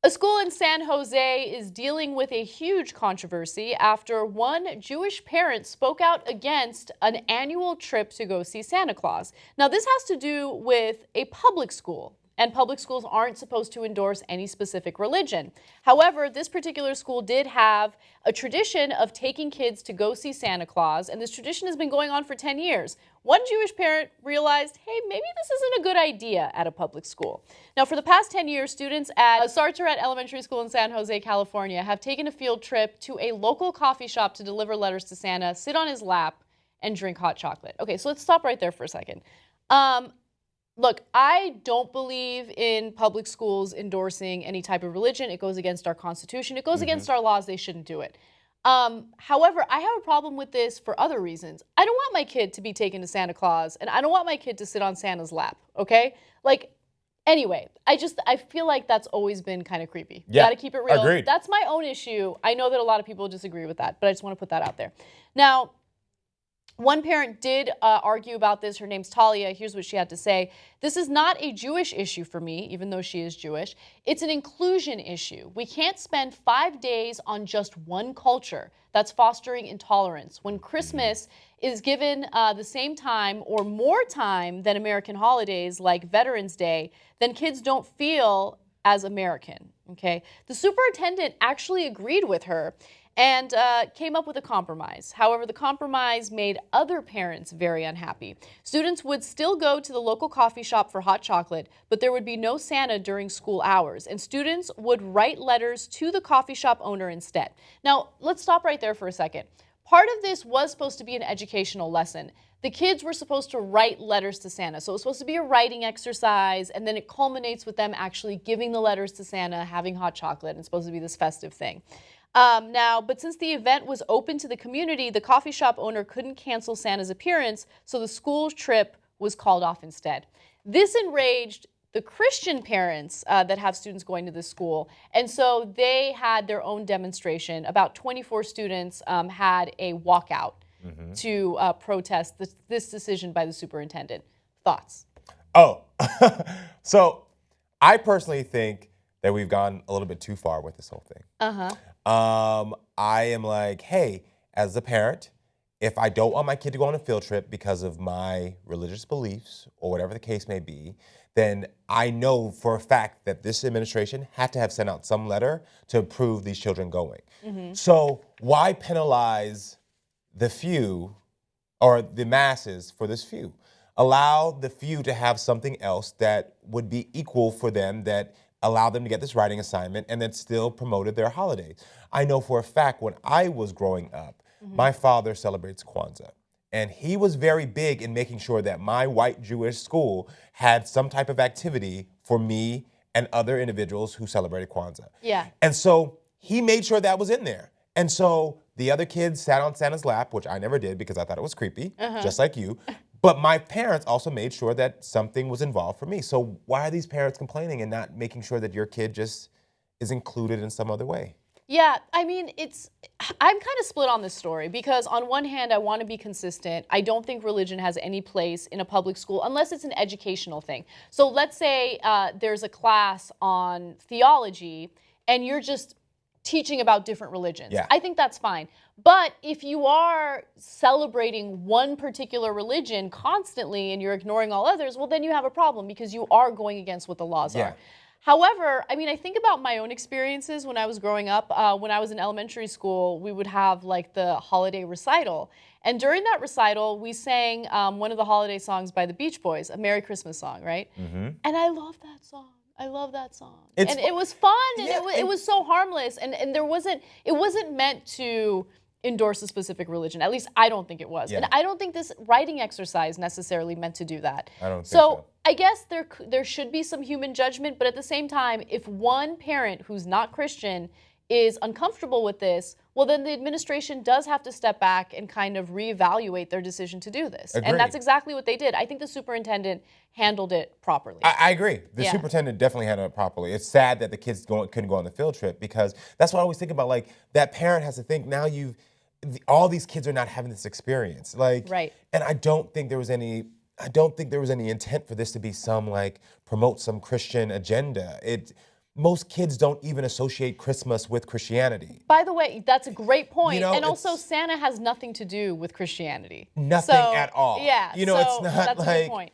A school in San Jose is dealing with a huge controversy after one Jewish parent spoke out against an annual trip to go see Santa Claus. Now, this has to do with a public school, and public schools aren't supposed to endorse any specific religion. However, this particular school did have a tradition of taking kids to go see Santa Claus, and this tradition has been going on for 10 years. One Jewish parent realized, hey, maybe this isn't a good idea at a public school. Now, for the past 10 years, students at Sartorette Elementary School in San Jose, California, have taken a field trip to a local coffee shop to deliver letters to Santa, sit on his lap, and drink hot chocolate. Okay, so let's stop right there for a second. Look, I don't believe in public schools endorsing any type of religion. It goes against our Constitution. It goes against our laws. They shouldn't do it. However, I have a problem with this for other reasons. I don't want my kid to be taken to Santa Claus, and I don't want my kid to sit on Santa's lap, okay? Like, anyway, I feel like that's always been kind of creepy. Yeah, Gotta keep it real. agreed. That's my own issue. I know that a lot of people disagree with that, but I just want to put that out there. Now, one parent did argue about this. Her name's Talia. Here's what she had to say. This is not a Jewish issue for me, even though she is Jewish. It's an inclusion issue. We can't spend 5 days on just one culture that's fostering intolerance. When Christmas is given the same time or more time than American holidays like Veterans Day, then kids don't feel as American, okay? The superintendent actually agreed with her and came up with a compromise. However, the compromise made other parents very unhappy. Students would still go to the local coffee shop for hot chocolate, but there would be no Santa during school hours, and students would write letters to the coffee shop owner instead. Now, let's stop right there for a second. Part of this was supposed to be an educational lesson. The kids were supposed to write letters to Santa, so it was supposed to be a writing exercise, and then it culminates with them actually giving the letters to Santa, having hot chocolate, and it's supposed to be this festive thing. But since the event was open to the community, the coffee shop owner couldn't cancel Santa's appearance, so the school trip was called off instead. This enraged the Christian parents that have students going to this school, and so they had their own demonstration. About 24 students had a walkout to protest this decision by the superintendent. Thoughts? Oh, so I personally think that we've gone a little bit too far with this whole thing. I am like, hey, as a parent, if I don't want my kid to go on a field trip because of my religious beliefs or whatever the case may be, then I know for a fact that this administration had to have sent out some letter to approve these children going. So why penalize the few or the masses for this few? Allow the few to have something else that would be equal for them, that allow them to get this writing assignment and then still promoted their holidays. I know for a fact when I was growing up, my father celebrates Kwanzaa. And he was very big in making sure that my white Jewish school had some type of activity for me and other individuals who celebrated Kwanzaa. Yeah. And so he made sure that was in there. And so the other kids sat on Santa's lap, which I never did because I thought it was creepy, just like you. But my parents also made sure that something was involved for me. So why are these parents complaining and not making sure that your kid just is included in some other way? Yeah, I mean, I'm kind of split on this story because on one hand, I want to be consistent. I don't think religion has any place in a public school unless it's an educational thing. So let's say there's a class on theology and you're just teaching about different religions. Yeah. I think that's fine. But if you are celebrating one particular religion constantly and you're ignoring all others, well, then you have a problem because you are going against what the laws are. However, I mean, I think about my own experiences when I was growing up. When I was in elementary school, we would have like the holiday recital. And during that recital, we sang one of the holiday songs by the Beach Boys, a Merry Christmas song, right? And I love that song. I love that song. It was fun, and it was so harmless, and it wasn't meant to endorse a specific religion. At least I don't think it was. And I don't think this writing exercise necessarily meant to do that. I don't think so. I guess there should be some human judgment, but at the same time, if one parent who's not Christian is uncomfortable with this, well, then the administration does have to step back and kind of reevaluate their decision to do this. Agreed. And that's exactly what they did. I think the superintendent handled it properly. I agree. The superintendent definitely handled it properly. It's sad that the kids couldn't go on the field trip because that's what I always think about. Like, that parent has to think now all these kids are not having this experience. Like, right. And I don't think there was any intent for this to be promote some Christian agenda. most kids don't even associate Christmas with Christianity. By the way, that's a great point. You know, and also, Santa has nothing to do with Christianity. Nothing at all. Yeah, You know, so it's not that's like a good point.